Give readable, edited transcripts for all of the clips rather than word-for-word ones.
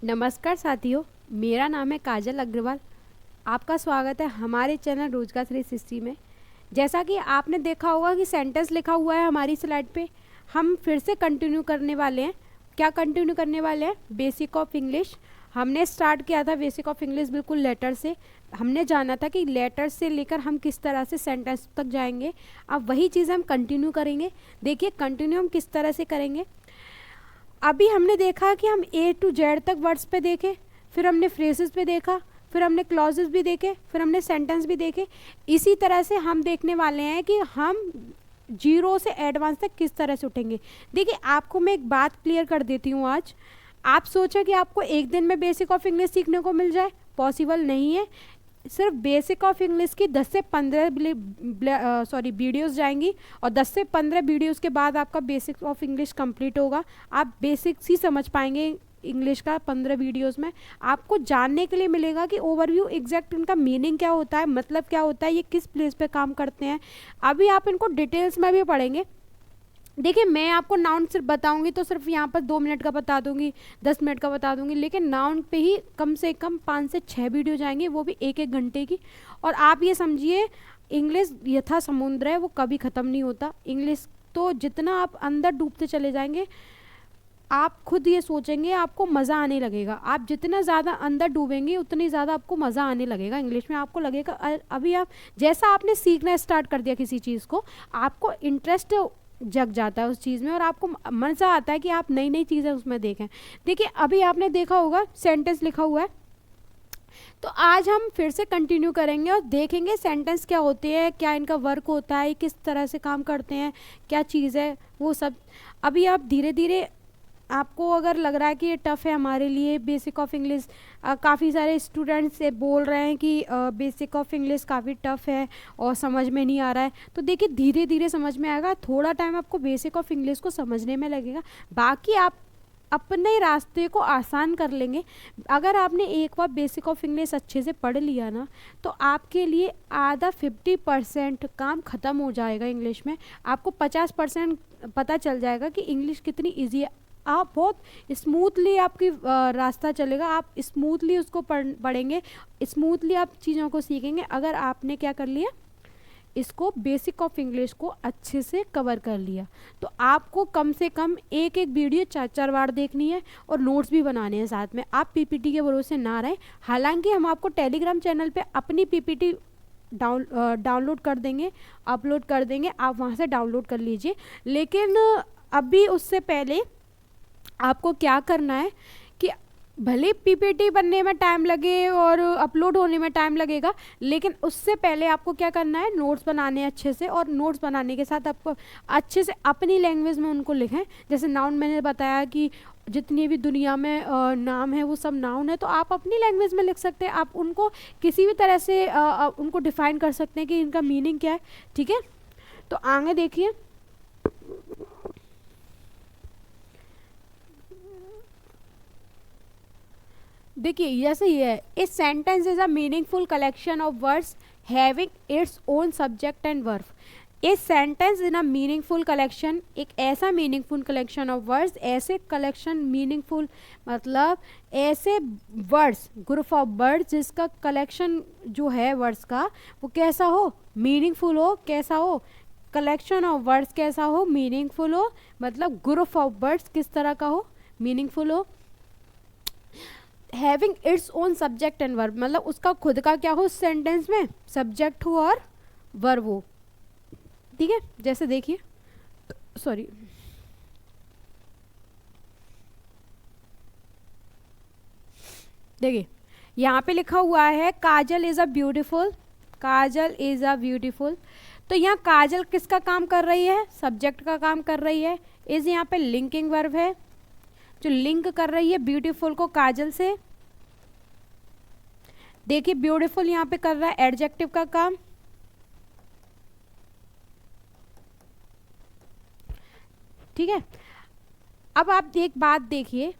नमस्कार साथियों, मेरा नाम है काजल अग्रवाल। आपका स्वागत है हमारे चैनल रोजगार 360 में। जैसा कि आपने देखा होगा कि सेंटेंस लिखा हुआ है हमारी स्लाइड पे, हम फिर से कंटिन्यू करने वाले हैं। क्या कंटिन्यू करने वाले हैं? Basic of English. हमने स्टार्ट किया था बेसिक ऑफ इंग्लिश बिल्कुल लेटर से। हमने जाना था कि लेटर से लेकर हम किस तरह से सेंटेंस तक जाएंगे। अब वही चीज़ हम कंटिन्यू करेंगे। देखिए कंटिन्यू हम किस तरह से करेंगे। अभी हमने देखा कि हम ए टू जेड तक वर्ड्स पे देखे, फिर हमने फ्रेजेस पे देखा, फिर हमने क्लॉजेस भी देखे, फिर हमने सेंटेंस भी देखे। इसी तरह से हम देखने वाले हैं कि हम जीरो से एडवांस तक किस तरह से उठेंगे। देखिए आपको मैं एक बात क्लियर कर देती हूँ आज। आप सोचें कि आपको एक दिन में बेसिक ऑफ इंग्लिश सीखने को मिल जाए, पॉसिबल नहीं है। सिर्फ बेसिक ऑफ इंग्लिश की 10 से 15 वीडियोस जाएंगी और 10 से 15 वीडियोस के बाद आपका बेसिक ऑफ इंग्लिश कंप्लीट होगा। आप बेसिक्स ही समझ पाएंगे इंग्लिश का 15 वीडियोस में। आपको जानने के लिए मिलेगा कि ओवरव्यू एग्जैक्ट इनका मीनिंग क्या होता है, मतलब क्या होता है, ये किस प्लेस पे काम करते हैं। अभी आप इनको डिटेल्स में भी पढ़ेंगे। देखिए मैं आपको नाउन सिर्फ बताऊंगी तो सिर्फ यहाँ पर 2 मिनट का बता दूंगी, 10 मिनट का बता दूंगी, लेकिन नाउन पे ही कम से कम 5 से 6 वीडियो जाएंगे, वो भी 1-1 घंटे की। और आप ये समझिए इंग्लिश यथा समुद्र है, वो कभी ख़त्म नहीं होता। इंग्लिश तो जितना आप अंदर डूबते चले जाएंगे, आप खुद ये सोचेंगे आपको मज़ा आने लगेगा। आप जितना ज़्यादा अंदर डूबेंगे उतनी ज़्यादा आपको मज़ा आने लगेगा इंग्लिश में। आपको लगेगा अभी आप जैसा आपने सीखना स्टार्ट कर दिया किसी चीज़ को, आपको इंटरेस्ट जग जाता है उस चीज़ में और आपको मज़ा आता है कि आप नई नई चीज़ें उसमें देखें। देखिए अभी आपने देखा होगा सेंटेंस लिखा हुआ है, तो आज हम फिर से कंटिन्यू करेंगे और देखेंगे सेंटेंस क्या होते हैं, क्या इनका वर्क होता है, किस तरह से काम करते हैं, क्या चीज़ है वो सब। अभी आप धीरे धीरे, आपको अगर लग रहा है कि ये टफ़ है हमारे लिए बेसिक ऑफ इंग्लिश, काफ़ी सारे स्टूडेंट्स से बोल रहे हैं कि बेसिक ऑफ इंग्लिश काफ़ी टफ़ है और समझ में नहीं आ रहा है, तो देखिए धीरे धीरे समझ में आएगा। थोड़ा टाइम आपको बेसिक ऑफ इंग्लिश को समझने में लगेगा, बाकी आप अपने रास्ते को आसान कर लेंगे। अगर आपने एक बार बेसिक ऑफ इंग्लिश अच्छे से पढ़ लिया ना, तो आपके लिए आधा 50% काम ख़त्म हो जाएगा इंग्लिश में। आपको 50% पता चल जाएगा कि इंग्लिश कितनी इजी है। आप बहुत स्मूथली आपकी रास्ता चलेगा, आप स्मूथली उसको पढ़ेंगे, स्मूथली आप चीज़ों को सीखेंगे अगर आपने क्या कर लिया, इसको बेसिक ऑफ इंग्लिश को अच्छे से कवर कर लिया। तो आपको कम से कम एक एक वीडियो 4-4 बार देखनी है और नोट्स भी बनाने हैं साथ में। आप पीपीटी के भरोसे ना रहें। हालांकि हम आपको टेलीग्राम चैनल पे अपनी पीपीटी डाउनलोड कर देंगे, अपलोड कर देंगे, आप वहाँ से डाउनलोड कर लीजिए। लेकिन अभी उससे पहले आपको क्या करना है कि भले पीपीटी बनने में टाइम लगे और अपलोड होने में टाइम लगेगा, लेकिन उससे पहले आपको क्या करना है, नोट्स बनाने हैं अच्छे से। और नोट्स बनाने के साथ आपको अच्छे से अपनी लैंग्वेज में उनको लिखें। जैसे नाउन मैंने बताया कि जितनी भी दुनिया में नाम है वो सब नाउन है, तो आप अपनी लैंग्वेज में लिख सकते हैं। आप उनको किसी भी तरह से उनको डिफाइन कर सकते हैं कि इनका मीनिंग क्या है। ठीक है, तो आगे देखिए। देखिए जैसे ये है, a sentence is a meaningful collection of words having its own subject and verb. A sentence in a meaningful collection, एक ऐसा मीनिंगफुल कलेक्शन ऑफ वर्ड्स, ऐसे कलेक्शन मीनिंगफुल मतलब ऐसे वर्ड्स, ग्रुप ऑफ वर्ड्स जिसका कलेक्शन जो है words का वो कैसा हो, मीनिंगफुल हो। कैसा हो, कलेक्शन ऑफ वर्ड्स कैसा हो, मीनिंगफुल हो। मतलब ग्रुप ऑफ वर्ड्स किस तरह का हो, मीनिंगफुल हो। Having its own subject and verb, मतलब उसका खुद का क्या हो सेंटेंस में, सब्जेक्ट हो और वर्ब हो। ठीक है, जैसे देखिए, सॉरी, देखिए यहाँ पे लिखा हुआ है Kajal is a beautiful, Kajal is a beautiful. तो यहाँ काजल किसका काम कर रही है, सब्जेक्ट का काम कर रही है। इज़ यहाँ पे लिंकिंग वर्ब है जो लिंक कर रही है ब्यूटीफुल को काजल से। देखिए ब्यूटीफुल यहाँ पे कर रहा है एडजेक्टिव का काम। ठीक है, अब आप एक बात देखिए,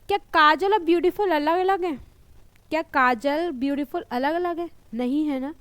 क्या काजल और ब्यूटीफुल अलग अलग हैं? क्या काजल ब्यूटीफुल अलग अलग है? नहीं है ना।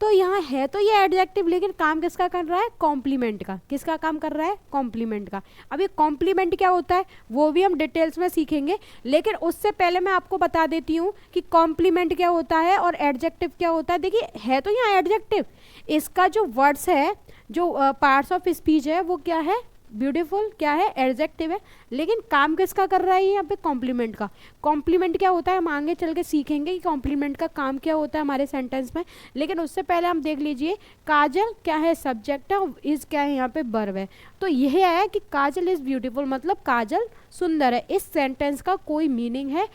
तो यहाँ है तो ये एडजेक्टिव, लेकिन काम किसका कर रहा है? कॉम्प्लीमेंट का। किसका काम कर रहा है? कॉम्प्लीमेंट का। अब ये कॉम्प्लीमेंट क्या होता है वो भी हम डिटेल्स में सीखेंगे, लेकिन उससे पहले मैं आपको बता देती हूँ कि कॉम्प्लीमेंट क्या होता है और एडजेक्टिव क्या होता है। देखिए है तो यहाँ एडजेक्टिव, इसका जो वर्ड्स है, जो पार्ट्स ऑफ स्पीच है वो क्या है? ब्यूटीफुल क्या है? एडजेक्टिव है, लेकिन काम किसका कर रहा है यहाँ पे? कॉम्प्लीमेंट का। कॉम्प्लीमेंट क्या होता है हम आगे चल के सीखेंगे कि कॉम्प्लीमेंट का काम क्या होता है हमारे सेंटेंस में, लेकिन उससे पहले हम देख लीजिए काजल क्या है? सब्जेक्ट है, इज क्या है यहाँ पे? वर्ब है। तो यह है कि काजल इज ब्यूटीफुल, मतलब काजल सुंदर है। इस सेंटेंस का कोई मीनिंग है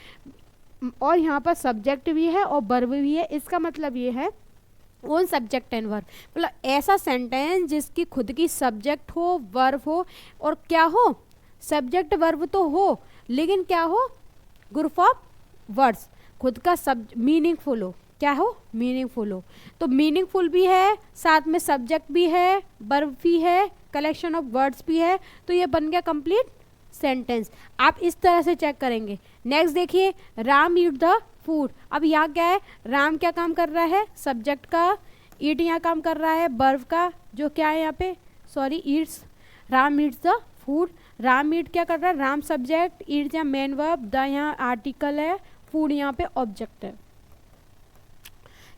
और यहाँ पर सब्जेक्ट भी है और वर्ब भी है। इसका मतलब ये है ओन सब्जेक्ट एंड वर्ब, मतलब ऐसा सेंटेंस जिसकी खुद की सब्जेक्ट हो, वर्ब हो और क्या हो? सब्जेक्ट वर्ब तो हो, लेकिन क्या हो? ग्रुप ऑफ वर्ड्स, खुद का सब मीनिंगफुल हो। क्या हो? मीनिंगफुल हो। तो मीनिंगफुल भी है, साथ में सब्जेक्ट भी है, वर्ब भी है, कलेक्शन ऑफ वर्ड्स भी है, तो ये बन गया कंप्लीट सेंटेंस। आप इस तरह से चेक करेंगे। नेक्स्ट देखिए, राम ईट द फूड। अब यहाँ क्या है? राम क्या काम कर रहा है? सब्जेक्ट का। ईट यहाँ काम कर रहा है वर्ब का, जो क्या है यहाँ पे? Sorry, eats. Ram eats the food. Ram eat क्या कर रहा है? राम सब्जेक्ट, ईट यहाँ मेन वर्ब, द यहाँ आर्टिकल है, फूड यहाँ पे ऑब्जेक्ट है।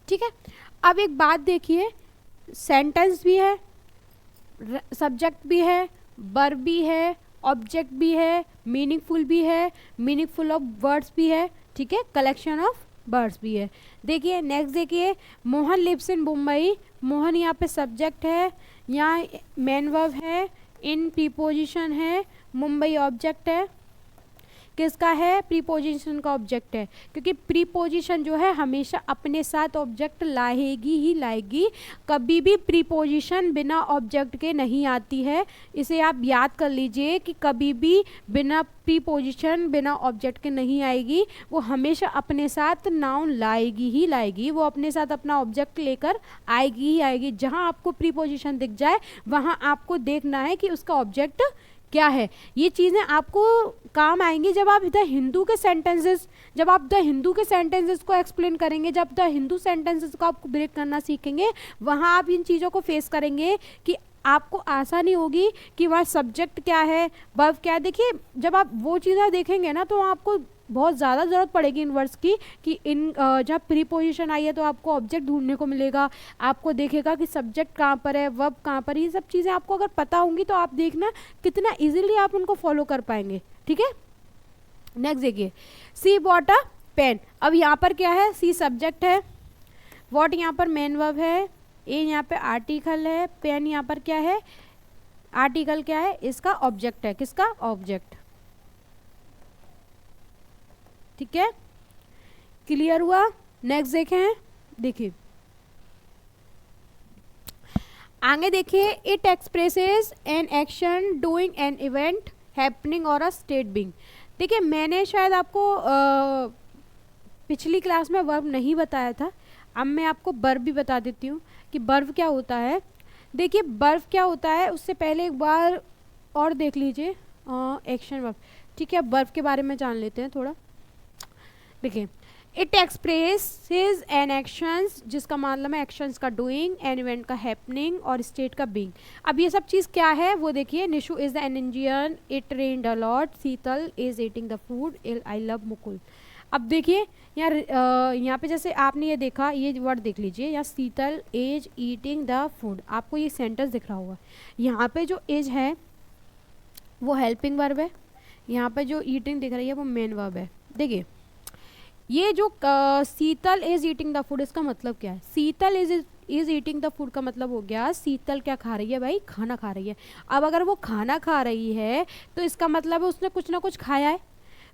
ठीक है। अब एक बात देखिए, सेंटेंस भी है, सब्जेक्ट भी है, वर्ब भी है, ऑब्जेक्ट भी है, मीनिंगफुल भी है, मीनिंगफुल ऑफ वर्ड्स भी है, ठीक है, कलेक्शन ऑफ वर्ड्स भी है। देखिए नेक्स्ट देखिए, मोहन लिव्स इन मुंबई। मोहन यहाँ पे सब्जेक्ट है, यहाँ मेन वर्ब है, इन प्रीपोजिशन है, मुंबई ऑब्जेक्ट है। किसका है? प्रीपोजिशन का ऑब्जेक्ट है, क्योंकि प्रीपोजिशन जो है हमेशा अपने साथ ऑब्जेक्ट लाएगी ही लाएगी, कभी भी प्रीपोजिशन बिना ऑब्जेक्ट के नहीं आती है। इसे आप याद कर लीजिए कि कभी भी बिना प्रीपोजिशन बिना ऑब्जेक्ट के नहीं आएगी, वो हमेशा अपने साथ नाउन लाएगी ही लाएगी, वो अपने साथ अपना ऑब्जेक्ट लेकर आएगी ही आएगी। जहाँ आपको प्रीपोजिशन दिख जाए वहाँ आपको देखना है कि उसका ऑब्जेक्ट क्या है। ये चीज़ें आपको काम आएंगी जब आप द हिंदू के सेंटेंसेस, जब आप द हिंदू के सेंटेंसेस को एक्सप्लेन करेंगे, जब द हिंदू सेंटेंसेस को आप ब्रेक करना सीखेंगे, वहाँ आप इन चीज़ों को फेस करेंगे कि आपको आसानी होगी कि वहाँ सब्जेक्ट क्या है, वर्ब क्या है। देखिए जब आप वो चीज़ें देखेंगे ना तो आपको बहुत ज़्यादा ज़रूरत पड़ेगी इन वर्ड्स की, कि इन जब प्रीपोजिशन आई है तो आपको ऑब्जेक्ट ढूंढने को मिलेगा, आपको देखेगा कि सब्जेक्ट कहाँ पर है, वर्ब कहाँ पर। ये सब चीज़ें आपको अगर पता होंगी तो आप देखना कितना इजीली आप उनको फॉलो कर पाएंगे। ठीक है। नेक्स्ट देखिए, सी बॉट अ पेन। अब यहाँ पर क्या है? सी सब्जेक्ट है, वॉट यहाँ पर मेन वर्ब है, ए यहाँ पे आर्टिकल है, पेन यहाँ पर क्या है? आर्टिकल क्या है? इसका ऑब्जेक्ट है। किसका? ऑब्जेक्ट। ठीक है, क्लियर हुआ? नेक्स्ट देखें, देखिए आगे देखिए, it expresses an action, doing an event, happening और अ स्टेट बीइंग। देखिए मैंने शायद आपको पिछली क्लास में वर्ब नहीं बताया था, अब मैं आपको वर्ब भी बता देती हूँ कि वर्ब क्या होता है। देखिए वर्ब क्या होता है उससे पहले एक बार और देख लीजिए एक्शन वर्ब। ठीक है, वर्ब के बारे में जान लेते हैं थोड़ा। देखिए, इट एक्सप्रेसेस एन एक्शंस, जिसका मतलब है एक्शंस का डूइंग, एन इवेंट का हैपनिंग और स्टेट का बीइंग। अब ये सब चीज़ क्या है वो देखिए, Nishu is an Indian, it rained a lot, Sheetal is eating the food, I love Mukul. अब देखिए यहाँ पे जैसे आपने ये देखा, ये वर्ड देख लीजिए, यहाँ शीतल इज ईटिंग द फूड, आपको ये सेंटेंस दिख रहा होगा। यहाँ पे जो इज है वो हेल्पिंग वर्ब है, यहाँ पे जो ईटिंग दिख रही है वो मेन वर्ब है। देखिए ये जो शीतल इज ईटिंग द फूड, इसका मतलब क्या है? Sheetal is eating the food का मतलब हो गया शीतल क्या खा रही है भाई? खाना खा रही है। अब अगर वो खाना खा रही है तो इसका मतलब है उसने कुछ ना कुछ खाया है,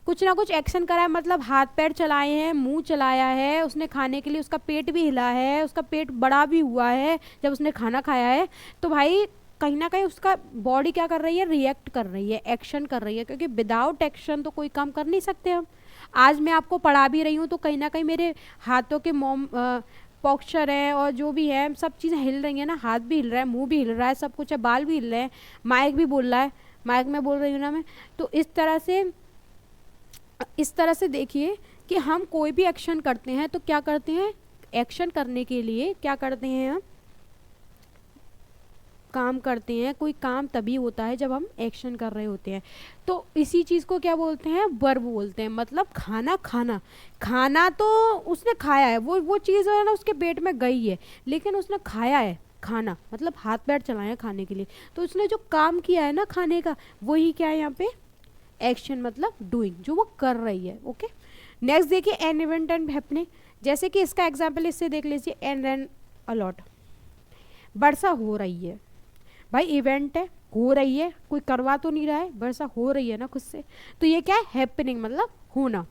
कुछ ना कुछ एक्शन करा है, मतलब हाथ पैर चलाए हैं, मुंह चलाया है, उसने खाने के लिए, उसका पेट भी हिला है, उसका पेट बड़ा भी हुआ है जब उसने खाना खाया है। तो भाई कहीं ना कहीं उसका बॉडी क्या कर रही है? रिएक्ट कर रही है, एक्शन कर रही है, क्योंकि विदाउट एक्शन तो कोई काम कर नहीं सकते हम। आज मैं आपको पढ़ा भी रही हूँ तो कहीं ना कहीं मेरे हाथों के पॉस्चर है और जो भी है सब चीज़ें हिल रही हैं ना, हाथ भी हिल रहा है, मुंह भी हिल रहा है, सब कुछ है, बाल भी हिल रहे हैं, माइक भी बोल रहा है, माइक में बोल रही हूँ ना मैं। तो इस तरह से देखिए कि हम कोई भी एक्शन करते हैं तो क्या करते हैं? एक्शन करने के लिए क्या करते हैं, हम काम करते हैं। कोई काम तभी होता है जब हम एक्शन कर रहे होते हैं। तो इसी चीज़ को क्या बोलते हैं, वर्ब बोलते हैं। मतलब खाना खाना, खाना तो उसने खाया है, वो चीज़ है ना उसके पेट में गई है, लेकिन उसने खाया है। खाना मतलब हाथ पैर चलाए खाने के लिए, तो उसने जो काम किया है ना खाने का, वही क्या है यहाँ पे एक्शन, मतलब डूइंग, जो वो कर रही है। ओके, नेक्स्ट देखिए एन इवेंट एंड हैपनिंग। जैसे कि इसका एग्जाम्पल इससे देख लीजिए, एन रैन अलॉट, वर्षा हो रही है। भाई इवेंट है, हो रही है, कोई करवा तो नहीं रहा है, वर्षा हो रही है ना खुद से, तो ये क्या है हैपनिंग, मतलब होना।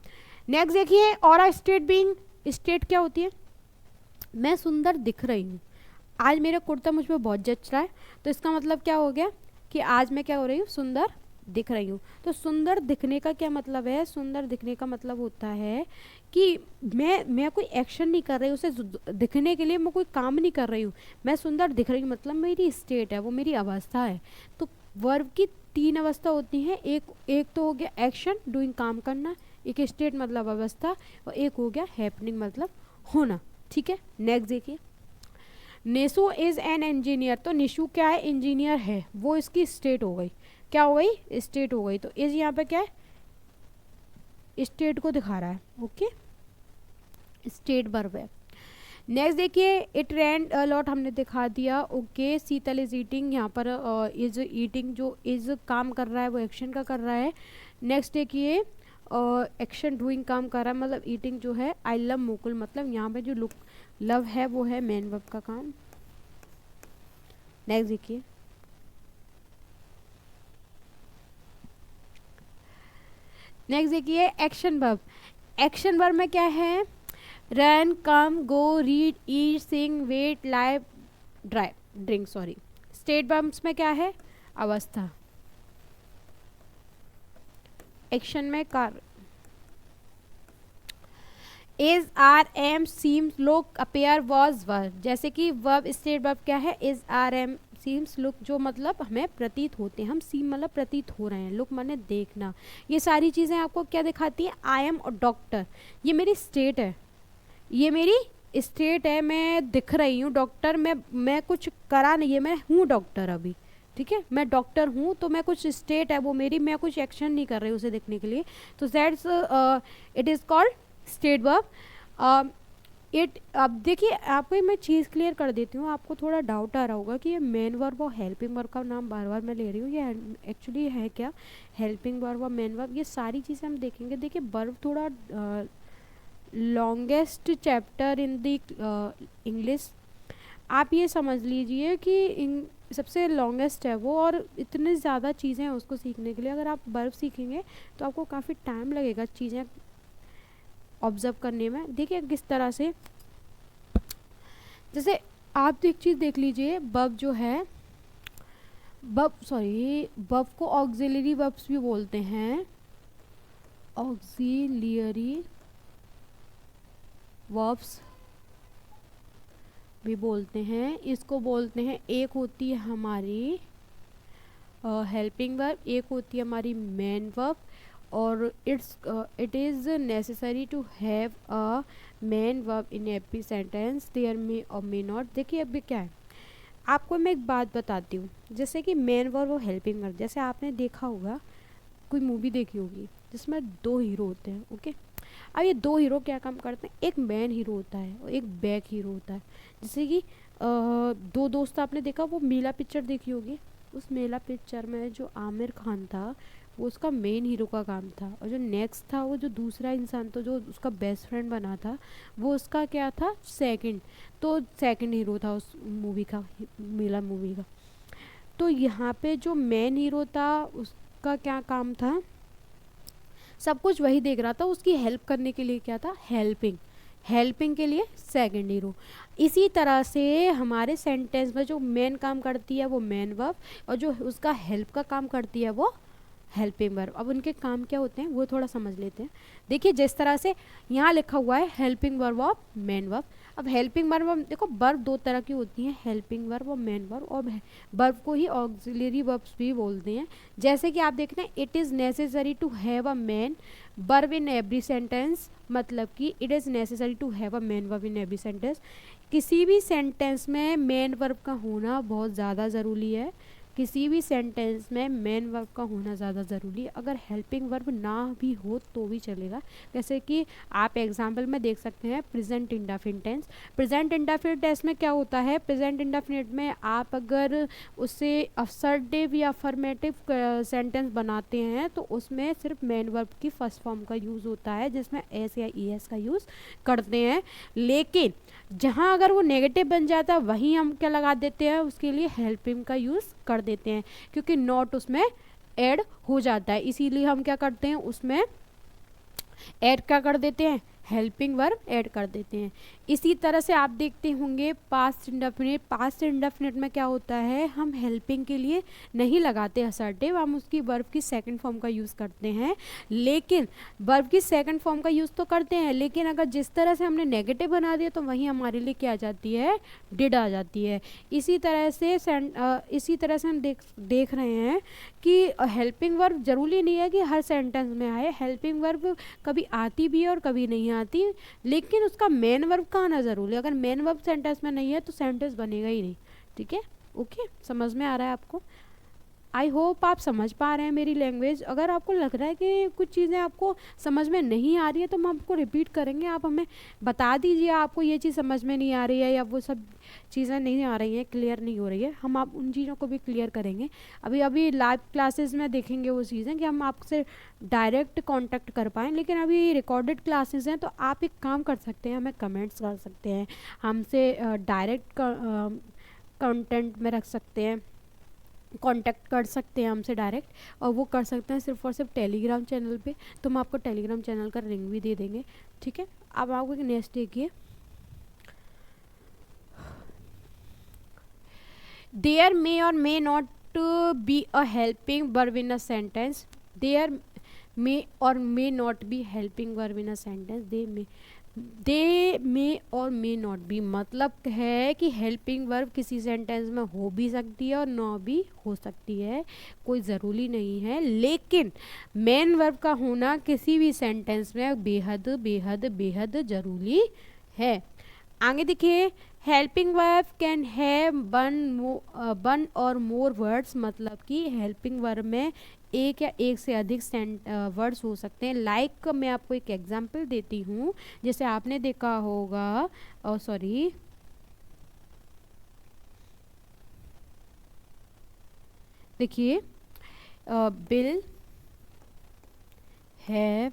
नेक्स्ट देखिए और स्टेट बीइंग, स्टेट क्या होती है, मैं सुंदर दिख रही हूँ, आज मेरा कुर्ता मुझ पर बहुत जच रहा है, तो इसका मतलब क्या हो गया कि आज मैं क्या हो रही हूँ, सुंदर दिख रही हूँ। तो सुंदर दिखने का क्या मतलब है, सुंदर दिखने का मतलब होता है कि मैं कोई एक्शन नहीं कर रही हूँ, उसे दिखने के लिए मैं कोई काम नहीं कर रही हूँ, मैं सुंदर दिख रही हूँ, मतलब मेरी स्टेट है, वो मेरी अवस्था है। तो वर्ब की 3 अवस्था होती हैं, एक तो हो गया एक्शन डूइंग, काम करना, एक स्टेट मतलब अवस्था, और एक हो गया हैपनिंग मतलब होना। ठीक है, नेक्स्ट देखिए, निशु इज़ एन इंजीनियर। तो निशु क्या है, इंजीनियर है, वो इसकी स्टेट हो गई, क्या हो गई, स्टेट हो गई। तो इज यहाँ पे क्या है, स्टेट को दिखा रहा है। ओके, स्टेट वर्ब है। नेक्स्ट देखिए, इट रेंड अ लॉट, हमने दिखा दिया। ओके, शीतल इज ईटिंग, यहाँ पर इज ईटिंग, जो इज काम कर रहा है वो एक्शन का कर रहा है। नेक्स्ट देखिए, एक्शन डूइंग काम कर रहा है, मतलब ईटिंग जो है। आई लव मुकुल, मतलब यहाँ पे जो लुक लव है वो है मेन वर्ब का काम। नेक्स्ट देखिए, नेक्स्ट देखिए एक्शन वर्ब। एक्शन वर्ब में क्या है, run, come, go, read, eat, sing, wait, live, drive, drink, sorry. State verbs में क्या है, अवस्था। एक्शन में कार्य, is, are, am, seems, look, appear, was, were. जैसे कि वर्ब स्टेट वर्ब क्या है, is, are, am, seems, look, जो मतलब हमें प्रतीत होते हैं, हम सीम मतलब प्रतीत हो रहे हैं, लुक माने देखना। ये सारी चीज़ें आपको क्या दिखाती है, आई एम और डॉक्टर, ये मेरी स्टेट है, ये मेरी स्टेट है, मैं दिख रही हूँ डॉक्टर, मैं कुछ करा नहीं है, मैं हूँ डॉक्टर अभी। ठीक है, मैं डॉक्टर हूँ, तो मैं कुछ स्टेट है वो मेरी, मैं कुछ एक्शन नहीं कर रही उसे दिखने के लिए, तो that's it is called state verb. It, अब देखिए आपको मैं चीज़ क्लियर कर देती हूँ, आपको थोड़ा डाउट आ रहा होगा कि ये मेन वर्ब और हेल्पिंग वर्ब का नाम बार बार मैं ले रही हूँ, ये एक्चुअली है क्या, हेल्पिंग वर्ब और मेन वर्ब, ये सारी चीज़ें हम देखेंगे। देखिए वर्ब थोड़ा longest chapter in the English, आप ये समझ लीजिए कि सबसे लॉन्गेस्ट है वो, और इतनी ज़्यादा चीज़ें हैं उसको सीखने के लिए। अगर आप वर्ब सीखेंगे तो आपको काफ़ी टाइम लगेगा चीज़ें ऑब्जर्व करने में। देखिए किस तरह से, जैसे आप एक चीज़ देख लीजिए, वर्ब जो है, वर्ब को ऑक्सिलरी वर्ब्स भी बोलते हैं, ऑक्सिलियरी वर्ब्स भी बोलते हैं। इसको बोलते हैं, एक होती है हमारी हेल्पिंग वर्ब, एक होती है हमारी मेन वर्ब, और it is necessary to have a main verb in every sentence, there may or may not. देखिए अभी क्या है, आपको मैं एक बात बताती हूँ, जैसे कि मेन वर्ब और हेल्पिंग वर्ब, जैसे आपने देखा होगा, कोई मूवी देखी होगी जिसमें 2 हीरो होते हैं। ओके, अब ये 2 हीरो क्या काम करते हैं, एक मेन हीरो होता है और एक बैक हीरो होता है। जैसे कि 2 दोस्त आपने देखा, वो मेला पिक्चर देखी होगी, उस मेला पिक्चर में जो आमिर खान था वो उसका मेन हीरो का काम था, और जो नेक्स्ट था वो जो दूसरा इंसान था जो उसका बेस्ट फ्रेंड बना था, वो उसका क्या था, सेकंड हीरो था उस मूवी का, मेला मूवी का। तो यहाँ पे जो मेन हीरो था उसका क्या काम था, सब कुछ वही देख रहा था, उसकी हेल्प करने के लिए क्या था, हेल्पिंग के लिए सेकंड हीरो। इसी तरह से हमारे सेंटेंस में जो मेन काम करती है वो मेन वर्ब, और जो उसका हेल्प का काम करती है वो हेल्पिंग वर्ब। अब उनके काम क्या होते हैं वो थोड़ा समझ लेते हैं। देखिए जिस तरह से यहाँ लिखा हुआ है हेल्पिंग वर्ब और मेन वर्ब। अब हेल्पिंग वर्ब देखो वर्ब दो तरह की होती हैं, हेल्पिंग वर्ब और मेन वर्ब, और वर्ब को ही ऑक्सिलरी वर्ब्स भी बोलते हैं। जैसे कि आप देख रहे हैं it is necessary to have a main verb in every sentence, मतलब कि it is necessary to have a main verb in every sentence. किसी भी सेंटेंस में मेन वर्ब का होना बहुत ज़्यादा ज़रूरी है, किसी भी सेंटेंस में मेन वर्ब का होना ज़्यादा ज़रूरी है। अगर हेल्पिंग वर्ब ना भी हो तो भी चलेगा। जैसे कि आप एग्जांपल में देख सकते हैं present indefinite tense. Present indefinite tense में क्या होता है, प्रेजेंट इंडेफिनिट में आप अगर उससे असर्टिव या अफर्मेटिव सेंटेंस बनाते हैं तो उसमें सिर्फ मेन वर्ब की फर्स्ट फॉर्म का यूज़ होता है, जिसमें एस या ई एस का यूज़ करते हैं। लेकिन जहाँ अगर वो नेगेटिव बन जाता है वहीं हम क्या लगा देते हैं, उसके लिए हेल्पिंग का यूज़ कर देते हैं, क्योंकि नॉट उसमें ऐड हो जाता है। इसीलिए हम क्या करते हैं उसमें ऐड क्या कर देते हैं, हेल्पिंग वर्ब ऐड कर देते हैं। इसी तरह से आप देखते होंगे पास्ट इंडेफिनिट। पास्ट इंडेफिनिट में क्या होता है, हम हेल्पिंग के लिए नहीं लगाते असर्टिव, हम उसकी वर्ब की सेकंड फॉर्म का यूज़ करते हैं। लेकिन वर्ब की सेकंड फॉर्म का यूज़ तो करते हैं, लेकिन अगर जिस तरह से हमने नेगेटिव बना दिया तो वहीं हमारे लिए क्या आ जाती है, डिड आ जाती है। इसी तरह से हम देख रहे हैं कि हेल्पिंग वर्ब ज़रूरी नहीं है कि हर सेंटेंस में आए। हेल्पिंग वर्ब कभी आती भी है और कभी नहीं आती, लेकिन उसका मेन वर्ब का आना ज़रूरी है। अगर मेन वर्ब सेंटेंस में नहीं है तो सेंटेंस बनेगा ही नहीं। ठीक है, ओके, समझ में आ रहा है आपको? आई होप आप समझ पा रहे हैं मेरी लैंग्वेज। अगर आपको लग रहा है कि कुछ चीज़ें आपको समझ में नहीं आ रही है तो हम आपको रिपीट करेंगे, आप हमें बता दीजिए आपको ये चीज़ समझ में नहीं आ रही है या वो सब चीज़ें नहीं आ रही हैं, क्लियर नहीं हो रही है, हम आप उन चीज़ों को भी क्लियर करेंगे। अभी लाइव क्लासेस में देखेंगे वो चीज़ें कि हम आपसे डायरेक्ट कांटेक्ट कर पाएँ, लेकिन अभी रिकॉर्डेड क्लासेस हैं तो आप एक काम कर सकते हैं, हमें कमेंट्स कर सकते हैं, हमसे डायरेक्ट कंटेंट में रख सकते हैं, कांटेक्ट कर सकते हैं हमसे डायरेक्ट, और वो कर सकते हैं सिर्फ और सिर्फ टेलीग्राम चैनल पे। तो हम आपको टेलीग्राम चैनल का लिंक भी दे देंगे। ठीक है, अब आपको नेक्स्ट देखिए, there may or may not be a helping verb in a sentence. There may or may not be helping verb in a sentence. They may or may not B मतलब है कि हेल्पिंग वर्ब किसी sentence में हो भी सकती है और ना भी हो सकती है, कोई ज़रूरी नहीं है। लेकिन मेन वर्ब का होना किसी भी सेंटेंस में बेहद बेहद बेहद ज़रूरी है। आगे देखिए, helping verb can have one और मोर वर्ड्स, मतलब कि हेल्पिंग वर्ब में एक या एक से अधिक वर्ड्स हो सकते हैं। लाइक मैं आपको एक एग्जांपल देती हूँ, जैसे आपने देखा होगा, देखिए, बिल हैव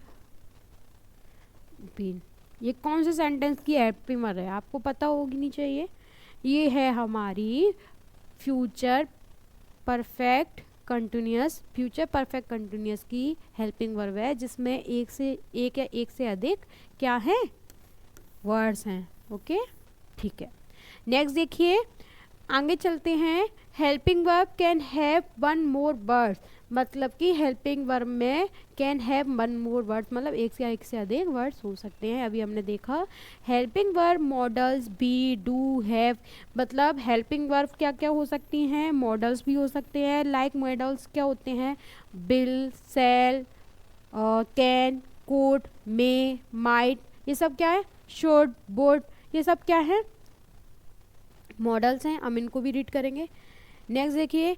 बीन, ये कौन से सेंटेंस की हेल्पिंग वर्ब है, आपको पता होगी नहीं चाहिए। ये है हमारी फ्यूचर परफेक्ट कंटिन्यूअस की हेल्पिंग वर्ब है, जिसमें एक या एक से अधिक क्या है, वर्ड्स हैं। ओके, ठीक है। नेक्स्ट देखिए, आगे चलते हैं। Helping verb can have one more words, मतलब कि हेल्पिंग वर्ब में can have one more words मतलब एक से अधिक वर्ड्स हो सकते हैं। अभी हमने देखा helping verb modals be do have, मतलब हेल्पिंग वर्ब क्या क्या हो सकती हैं, मॉडल्स भी हो सकते हैं। लाइक मॉडल्स क्या होते हैं, will, shall, can, could, may, might, ये सब क्या है, शुड, वुड, ये सब क्या है, मॉडल्स हैं। हम इनको भी रीड करेंगे। नेक्स्ट देखिए,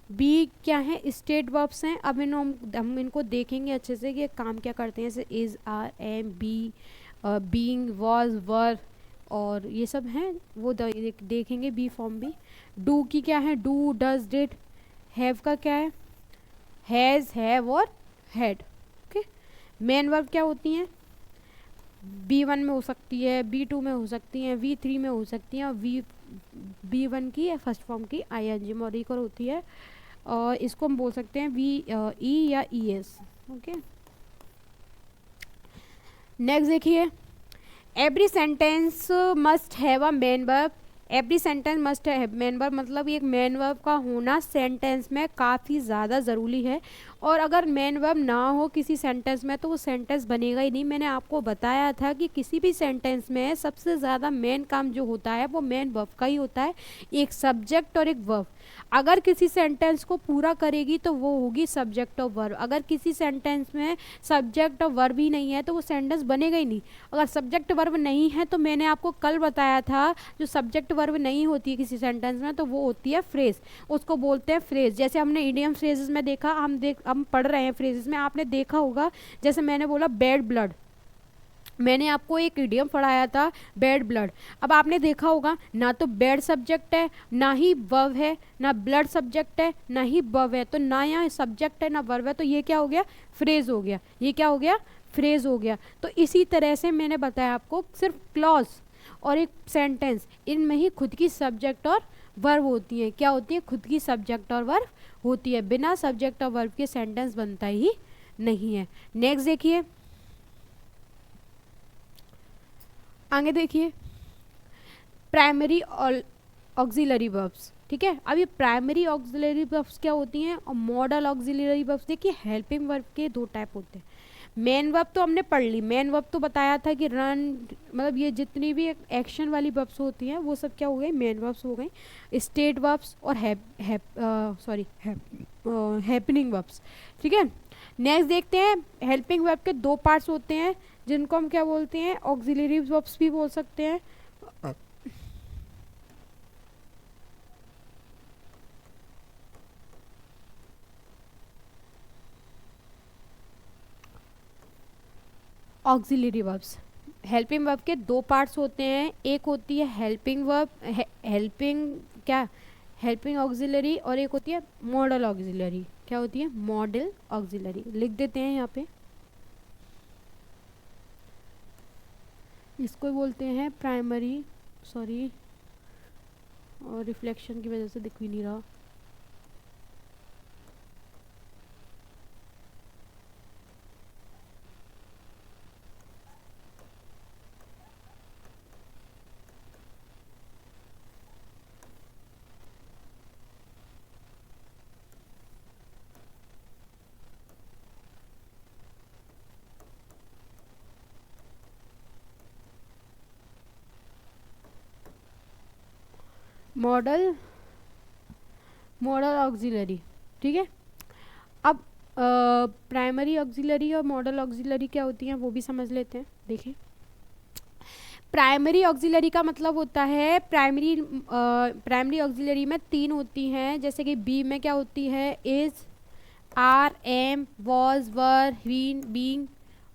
बी क्या है, स्टेट वर्ब्स हैं। अब हम इनको देखेंगे अच्छे से कि ये काम क्या करते हैं, जैसे is, are, am, be, being, was, were, और ये सब हैं वो देखेंगे। बी फॉर्म भी। डू की क्या है, डू, डज, डिड। हैव का क्या है, हैज़, हैव और हैड। ओके, मेन वर्ब क्या होती हैं, B1 में हो सकती है, B2 में हो सकती हैं, V3 में हो सकती हैं, और B1 की फर्स्ट फॉर्म की ING मॉडिफायर होती है, और इसको हम बोल सकते हैं VE या ES। ओके, नेक्स्ट देखिए, every sentence must have a main verb every sentence must have main verb, मतलब एक मेन वर्ब का होना सेंटेंस में काफ़ी ज़्यादा ज़रूरी है। और अगर मेन वर्ब ना हो किसी सेंटेंस में तो वो सेंटेंस बनेगा ही नहीं। मैंने आपको बताया था कि किसी भी सेंटेंस में सबसे ज़्यादा मेन काम जो होता है वो मेन वर्ब का ही होता है, एक सब्जेक्ट और एक वर्ब। अगर किसी सेंटेंस को पूरा करेगी तो वो होगी सब्जेक्ट और वर्ब। अगर किसी सेंटेंस में सब्जेक्ट और वर्ब ही नहीं है तो वो सेंटेंस बनेगा ही नहीं। अगर सब्जेक्ट वर्ब नहीं है तो मैंने आपको कल बताया था, जो सब्जेक्ट वर्ब नहीं होती है किसी सेंटेंस में तो वो होती है फ्रेज, उसको बोलते हैं फ्रेज। जैसे हमने इडियम फ्रेजेस में देखा, हम पढ़ रहे हैं फ्रेजेस में, आपने देखा होगा जैसे मैंने बोला बैड ब्लड, मैंने आपको एक इडियम पढ़ाया था बैड ब्लड। अब आपने देखा होगा ना तो बैड सब्जेक्ट है ना ही वर्ब है, ना ब्लड सब्जेक्ट है ना ही वर्ब है, तो ना यहाँ सब्जेक्ट है ना वर्ब है, तो ये क्या हो गया, फ्रेज हो गया। ये क्या हो गया, फ्रेज हो गया। तो इसी तरह से मैंने बताया आपको सिर्फ क्लॉज और एक सेंटेंस, इनमें ही खुद की सब्जेक्ट और वर्ब होती है। क्या होती है, खुद की सब्जेक्ट और वर्ब होती है। बिना सब्जेक्ट और वर्ब के सेंटेंस बनता ही नहीं है। नेक्स्ट देखिए, आगे देखिए, प्राइमरी और ऑक्सिलरी वर्ब्स। ठीक है, अब ये प्राइमरी ऑक्सिलरी वर्ब्स क्या होती हैं और मॉडल ऑक्सिलरी वर्ब्स। देखिए हेल्पिंग वर्ब के दो टाइप होते हैं। मेन वर्ब तो हमने पढ़ ली, मेन वर्ब तो बताया था कि रन, मतलब ये जितनी भी एक्शन वाली वर्ब्स होती हैं वो सब क्या हो गई, मेन वर्ब्स हो गई। स्टेट वर्ब्स और हैपनिंग वर्ब्स। ठीक है, नेक्स्ट देखते हैं, हेल्पिंग वर्ब के दो पार्ट्स होते हैं जिनको हम क्या बोलते हैं, ऑक्सिलरी वर्ब्स भी बोल सकते हैं। ऑक्सिलरी वर्ब्स, हेल्पिंग वर्ब के दो पार्ट्स होते हैं, एक होती है हेल्पिंग वर्ब, हेल्पिंग क्या, हेल्पिंग ऑक्सिलरी, और एक होती है मॉडल ऑक्सिलरी। क्या होती है, मॉडल ऑक्सिलरी। लिख देते हैं यहाँ पे, इसको बोलते हैं प्राइमरी, सॉरी और रिफ्लेक्शन की वजह से दिख भी नहीं रहा। Model auxiliary. ठीक है, अब प्राइमरी ऑक्सिलरी और मॉडल ऑक्सिलरी क्या होती हैं वो भी समझ लेते हैं। देखिए, प्राइमरी ऑक्सिलरी का मतलब होता है, प्राइमरी ऑक्सिलरी में तीन होती हैं, जैसे कि बी में क्या होती है, is, are, am, was, were, been, being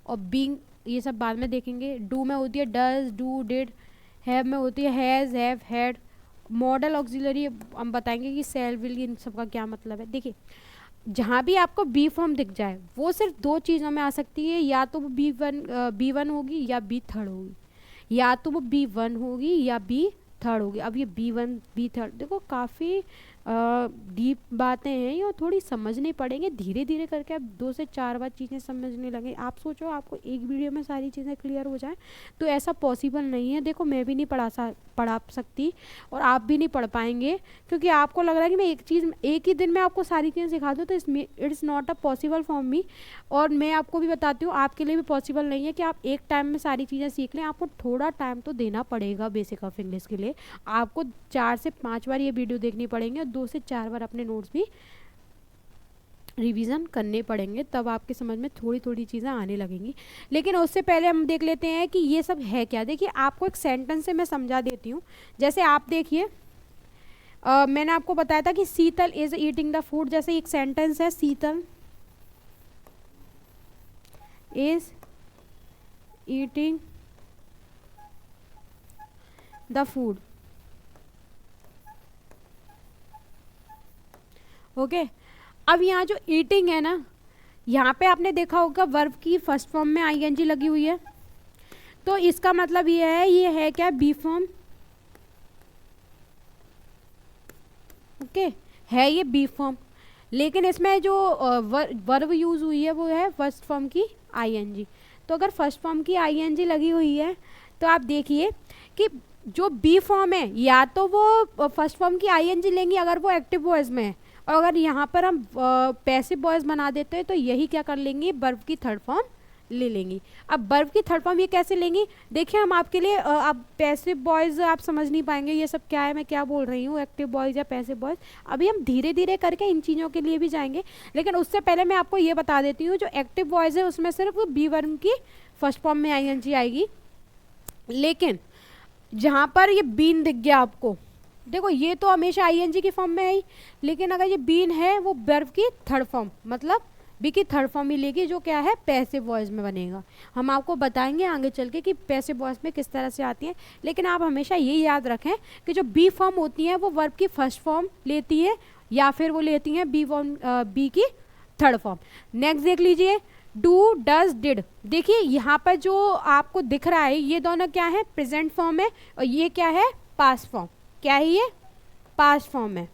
और बीइंग, ये सब बाद में देखेंगे। डू में होती है डज, डू, डिड। हैव में होती है has, have, had. Model auxiliary हम बताएंगे कि सेल, विल, इन सब का क्या मतलब है। देखिए, जहाँ भी आपको बी फॉर्म दिख जाए वो सिर्फ दो चीज़ों में आ सकती है, या तो वो बी वन होगी या बी थर्ड होगी, या तो वो बी1 होगी या बी थर्ड होगी। अब ये बी1 बी थर्ड, देखो काफ़ी डीप बातें हैं ये, और थोड़ी समझनी पड़ेंगे। धीरे धीरे करके आप 2 से 4 बार चीज़ें समझने लगे। आप सोचो आपको एक वीडियो में सारी चीज़ें क्लियर हो जाए, तो ऐसा पॉसिबल नहीं है। देखो मैं भी नहीं पढ़ा सकती और आप भी नहीं पढ़ पाएंगे, क्योंकि आपको लग रहा है कि मैं एक ही दिन में आपको सारी चीज़ें सिखा दूँ, तो it's not a possible for me. और मैं आपको भी बताती हूँ आपके लिए भी पॉसिबल नहीं है कि आप एक टाइम में सारी चीज़ें सीख लें। आपको थोड़ा टाइम तो देना पड़ेगा बेसिक ऑफ इंग्लिश के लिए। आपको 4 से 5 बार ये वीडियो देखनी पड़ेंगे और 2 से 4 बार अपने नोट्स भी रिवीजन करने पड़ेंगे, तब आपके समझ में थोड़ी थोड़ी चीज़ें आने लगेंगी। लेकिन उससे पहले हम देख लेते हैं कि ये सब है क्या। देखिए, आपको एक सेंटेंस से मैं समझा देती हूँ। जैसे आप देखिए, मैंने आपको बताया था कि Sheetal is eating the food. जैसे एक सेंटेंस है, Sheetal is eating the food. Okay, अब यहाँ जो ईटिंग है ना, यहाँ पे आपने देखा होगा वर्ब की फर्स्ट फॉर्म में आईएनजी लगी हुई है, तो इसका मतलब ये है क्या, बी फॉर्म। ओके, है ये बी फॉर्म, लेकिन इसमें जो वर्ब यूज़ हुई है वो है फर्स्ट फॉर्म की आईएनजी। तो अगर फर्स्ट फॉर्म की आईएनजी लगी हुई है तो आप देखिए कि जो बी फॉर्म है या तो वो फर्स्ट फॉर्म की आईएनजी लेंगी अगर वो एक्टिव वॉइस में है, और अगर यहाँ पर हम पैसिव वॉइस बना देते हैं तो यही क्या कर लेंगी, वर्ब की थर्ड फॉर्म ले लेंगी। अब वर्ब की थर्ड फॉर्म ये कैसे लेंगी, देखिए हम आपके लिए अब पैसिव वॉइस आप समझ नहीं पाएंगे ये सब क्या है, मैं क्या बोल रही हूँ, एक्टिव वॉइस या पैसिव वॉइस, अभी हम धीरे धीरे करके इन चीज़ों के लिए भी जाएंगे। लेकिन उससे पहले मैं आपको ये बता देती हूँ, जो एक्टिव वॉइस है उसमें सिर्फ बी वर्ब की फर्स्ट फॉर्म में आईएनजी आएगी। लेकिन जहाँ पर ये बीन दिख गया आपको, देखो ये तो हमेशा आईएनजी की फॉर्म में है ही, लेकिन अगर ये बीन है वो वर्ब की थर्ड फॉर्म मतलब बी की थर्ड फॉर्म ही लेगी, जो क्या है पैसिव वॉइस में बनेगा। हम आपको बताएंगे आगे चल के कि पैसिव वॉइस में किस तरह से आती है, लेकिन आप हमेशा ये याद रखें कि जो बी फॉर्म होती है वो वर्ब की फर्स्ट फॉर्म लेती है या फिर वो लेती हैं बी की थर्ड फॉर्म। नेक्स्ट देख लीजिए, डू डज डिड, देखिए यहाँ पर जो आपको दिख रहा है ये दोनों क्या है, प्रेजेंट फॉर्म है, और ये क्या है, पास्ट फॉर्म। क्या है ये, पास्ट फॉर्म है,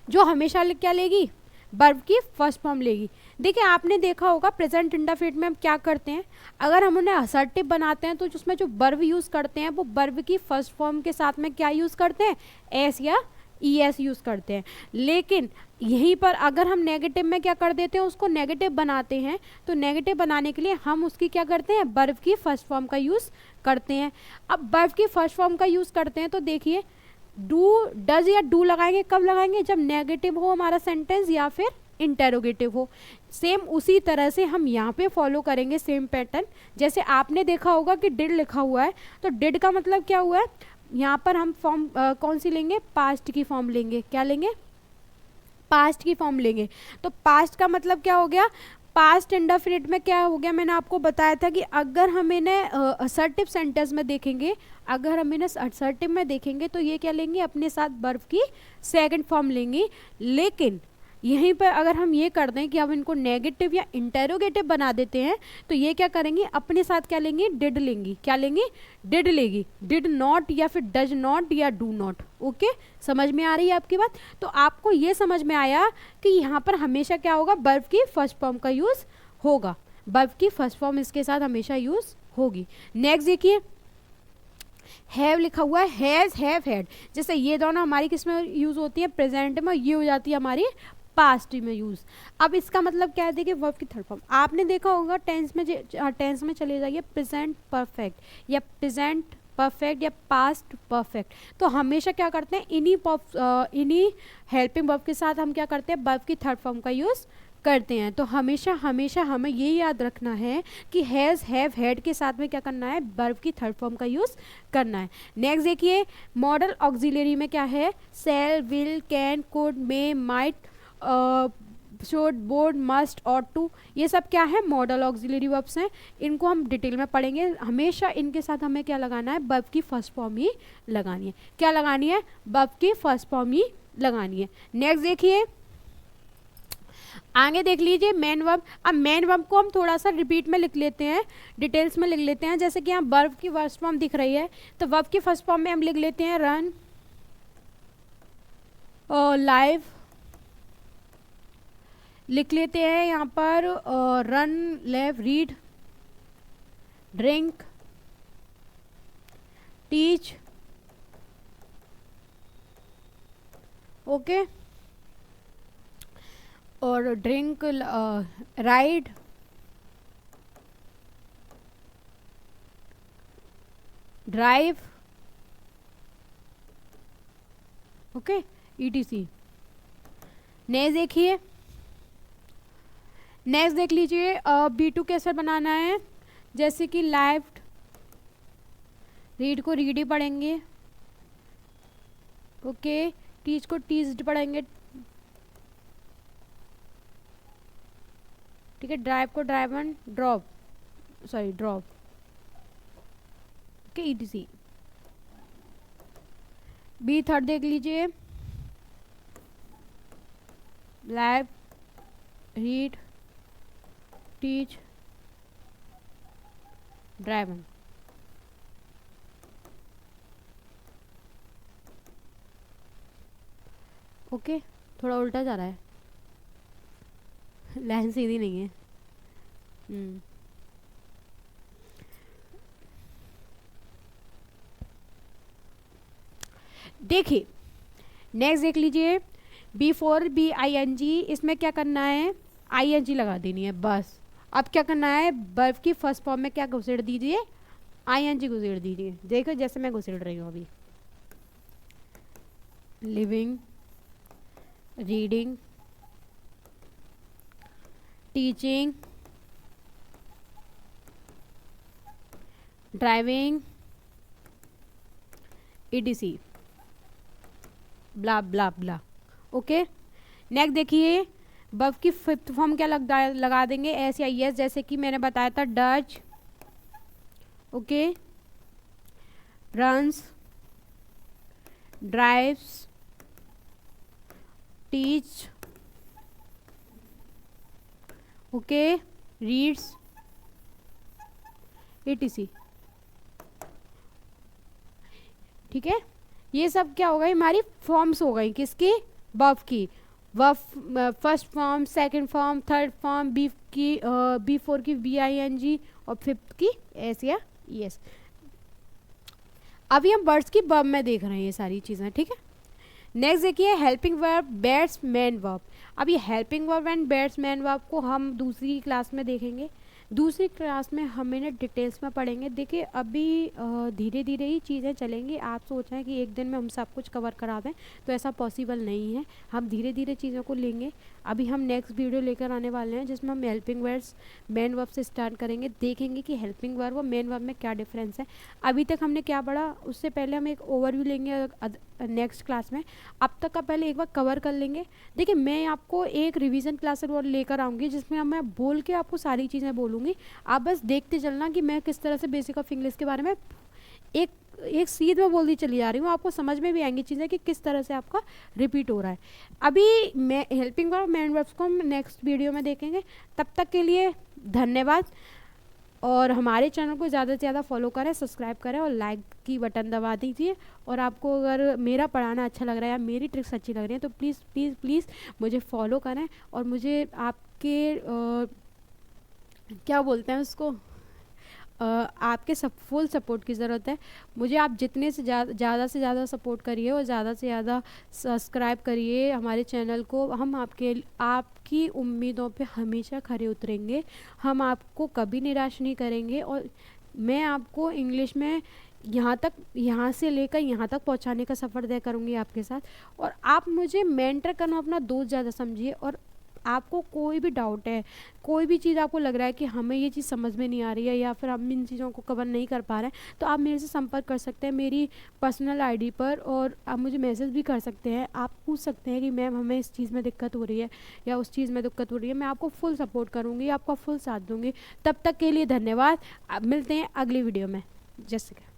जो हमेशा क्या लेगी, वर्ब की फर्स्ट फॉर्म लेगी। देखिए आपने देखा होगा प्रेजेंट इंडेफिनिट में हम क्या करते हैं, अगर हम उन्हें असर्टिव बनाते हैं तो उसमें जो वर्ब यूज़ करते हैं वो वर्ब की फर्स्ट फॉर्म के साथ में क्या यूज़ करते हैं, एस या ई एस यूज़ करते हैं। लेकिन यहीं पर अगर हम नेगेटिव में क्या कर देते हैं, उसको नेगेटिव बनाते हैं, तो नेगेटिव बनाने के लिए हम उसकी क्या करते हैं, वर्ब की फर्स्ट फॉर्म का यूज़ करते हैं। अब वर्ब की फर्स्ट फॉर्म का यूज़ करते हैं तो देखिए डू डज या डू लगाएंगे, कब लगाएंगे, जब नेगेटिव हो हमारा सेंटेंस या फिर इंटेरोगेटिव हो। सेम उसी तरह से हम यहाँ पे फॉलो करेंगे सेम पैटर्न। जैसे आपने देखा होगा कि डिड लिखा हुआ है, तो डिड का मतलब क्या हुआ है, यहाँ पर हम फॉर्म कौन सी लेंगे, पास्ट की फॉर्म लेंगे। क्या लेंगे, पास्ट की फॉर्म लेंगे। तो पास्ट का मतलब क्या हो गया, पास्ट इंडेफिनिट में क्या हो गया, मैंने आपको बताया था कि अगर हम इन्हें असर्टिव सेंटेंस में देखेंगे, अगर हम इन्हें असर्टिव में देखेंगे तो ये क्या लेंगे, अपने साथ वर्ब की सेकंड फॉर्म लेंगी। लेकिन यहीं पर अगर हम ये कर दें कि हम इनको नेगेटिव या इंटेरोगेटिव बना देते हैं तो ये क्या करेंगी, अपने साथ क्या लेंगी, डिड लेंगी। क्या लेंगी, डिड लेगी, डिड नॉट या फिर डज नॉट या डू नॉट। ओके, समझ में आ रही है आपकी बात। तो आपको ये समझ में आया कि यहाँ पर हमेशा क्या होगा, वर्ब की फर्स्ट फॉर्म का यूज़ होगा, वर्ब की फर्स्ट फॉर्म इसके साथ हमेशा यूज़ होगी। नेक्स्ट देखिए, हैव लिखा हुआ है, हैज़ हैव हैड, जैसे ये दोनों हमारी किस में यूज़ होती है, प्रेजेंट में, ये हो जाती है हमारी पास्ट में यूज़। अब इसका मतलब क्या है, देखिए वर्ब की थर्ड फॉर्म आपने देखा होगा टेंस में, टेंस में चले जाइए, प्रेजेंट परफेक्ट या प्रेजेंट परफेक्ट या पास्ट परफेक्ट, तो हमेशा क्या करते हैं, इन्हीं हेल्पिंग वर्ब के साथ हम क्या करते हैं, वर्ब की थर्ड फॉर्म का यूज़ करते हैं। तो हमेशा हमेशा हमें ये याद रखना है कि हैज़ हैव हैड के साथ में क्या करना है, वर्ब की थर्ड फॉर्म का यूज़ करना है। नेक्स्ट देखिए, मॉडल ऑक्सिलरी में क्या है, shall, will, can, could, may, might, should, would, must, ought to, ये सब क्या है, मॉडल ऑक्सिलरी वर्ब्स हैं। इनको हम डिटेल में पढ़ेंगे। हमेशा इनके साथ हमें क्या लगाना है, वर्ब की फर्स्ट फॉर्म ही लगानी है। क्या लगानी है, वर्ब की फर्स्ट फॉर्म ही लगानी है। नेक्स्ट देखिए, आगे देख लीजिए मेन वर्ब। अब मेन वर्ब को हम थोड़ा सा रिपीट में लिख लेते हैं, डिटेल्स में लिख लेते हैं। जैसे कि यहाँ वर्ब की फर्स्ट फॉर्म दिख रही है, तो वर्ब की फर्स्ट फॉर्म में हम लिख लेते हैं रन, लाइव लिख लेते हैं यहाँ पर, रन, लेव, रीड, ड्रिंक, टीच, ओके, और drink, ride, drive, okay, ETC। Next देखिए, नेक्स्ट देख लीजिए, B2 कैसे बनाना है, जैसे कि लाइव्ड, रीड को रीड ही पढ़ेंगे, ओके, टीच को टीच्ड पढ़ेंगे, ठीक है, ड्राइव को driven, drop, sorry drop, okay, ETC। B third देख लीजिए, live, read, teach, driven, okay, थोड़ा उल्टा जा रहा है, लाइन सीधी नहीं है। देखिए नेक्स्ट देख लीजिए, बिफोर BING, इसमें क्या करना है, ING लगा देनी है बस। अब क्या करना है, बर्फ की फर्स्ट फॉर्म में क्या घुसेड़ दीजिए, ING घुसेड़ दीजिए। देखो जैसे मैं घुसेड़ रही हूँ अभी, living, reading, teaching, driving, ETC, ब्ला ब्ला ब्ला। ओके, नेक्स्ट देखिए, वर्ब की फिफ्थ फॉर्म क्या लगा देंगे, SIS, जैसे कि मैंने बताया था, Dutch, okay, runs, drives, teach, okay, reads, ETC। ठीक है, ये सब क्या हो गई, हमारी फॉर्म्स हो गई किसकी, वर्ब की। Verb first form, second form, third form, B4 की BING और फिफ्थ की S या ES। अभी हम वर्ड्स की वर्ब में देख रहे हैं ये सारी चीज़ें, ठीक है। नेक्स्ट देखिए, हेल्पिंग वर्ब, बैट्समैन वर्ब। अब ये helping verb and batsman verb को हम दूसरी क्लास में देखेंगे। दूसरी क्लास में हम इन्हें डिटेल्स में पढ़ेंगे। देखिए अभी धीरे धीरे ही चीज़ें चलेंगी। आप सोच रहे हैं कि एक दिन में हम सब कुछ कवर करा दें, तो ऐसा पॉसिबल नहीं है। हम धीरे धीरे चीज़ों को लेंगे। अभी हम नेक्स्ट वीडियो लेकर आने वाले हैं जिसमें हम हेल्पिंग वर्ब्स मेन वर्ब से स्टार्ट करेंगे, देखेंगे कि हेल्पिंग वर्ब और मेन वर्ब में क्या डिफरेंस है। अभी तक हमने क्या पढ़ा, उससे पहले हम एक ओवरव्यू लेंगे नेक्स्ट क्लास में। अब तक का पहले एक बार कवर कर लेंगे। देखिए मैं आपको एक रिवीजन क्लास लेकर आऊँगी जिसमें मैं बोल के आपको सारी चीज़ें बोलूँगी। आप बस देखते चलना कि मैं किस तरह से बेसिक ऑफ इंग्लिश के बारे में एक सीध में बोलती चली जा रही हूँ। आपको समझ में भी आएंगी चीज़ें कि किस तरह से आपका रिपीट हो रहा है। अभी मैं हेल्पिंग वर्ब मेन वर्ब्स को हम नेक्स्ट वीडियो में देखेंगे। तब तक के लिए धन्यवाद, और हमारे चैनल को ज़्यादा से ज़्यादा फॉलो करें, सब्सक्राइब करें और लाइक की बटन दबा दीजिए। और आपको अगर मेरा पढ़ाना अच्छा लग रहा है या मेरी ट्रिक्स अच्छी लग रही है तो प्लीज़ प्लीज़ प्लीज़ मुझे फॉलो करें। और मुझे आपके क्या बोलते हैं उसको, आपके फुल सपोर्ट की ज़रूरत है। मुझे आप जितने से ज़्यादा से ज़्यादा सपोर्ट करिए और ज़्यादा से ज़्यादा सब्सक्राइब करिए हमारे चैनल को। हम आपकी उम्मीदों पे हमेशा खरे उतरेंगे। हम आपको कभी निराश नहीं करेंगे। और मैं आपको इंग्लिश में यहाँ से लेकर यहाँ तक पहुँचाने का सफ़र तय करूँगी आपके साथ। और आप मुझे मेंटर करना अपना दोस्त ज़्यादा समझिए। और आपको कोई भी डाउट है, कोई भी चीज़ आपको लग रहा है कि हमें ये चीज़ समझ में नहीं आ रही है या फिर हम इन चीज़ों को कवर नहीं कर पा रहे हैं, तो आप मेरे से संपर्क कर सकते हैं मेरी पर्सनल ID पर। और आप मुझे मैसेज भी कर सकते हैं। आप पूछ सकते हैं कि मैम हमें इस चीज़ में दिक्कत हो रही है या उस चीज़ में दिक्कत हो रही है। मैं आपको फुल सपोर्ट करूँगी, आपका फुल साथ दूँगी। तब तक के लिए धन्यवाद। मिलते हैं अगली वीडियो में। जय श्री कृष्ण।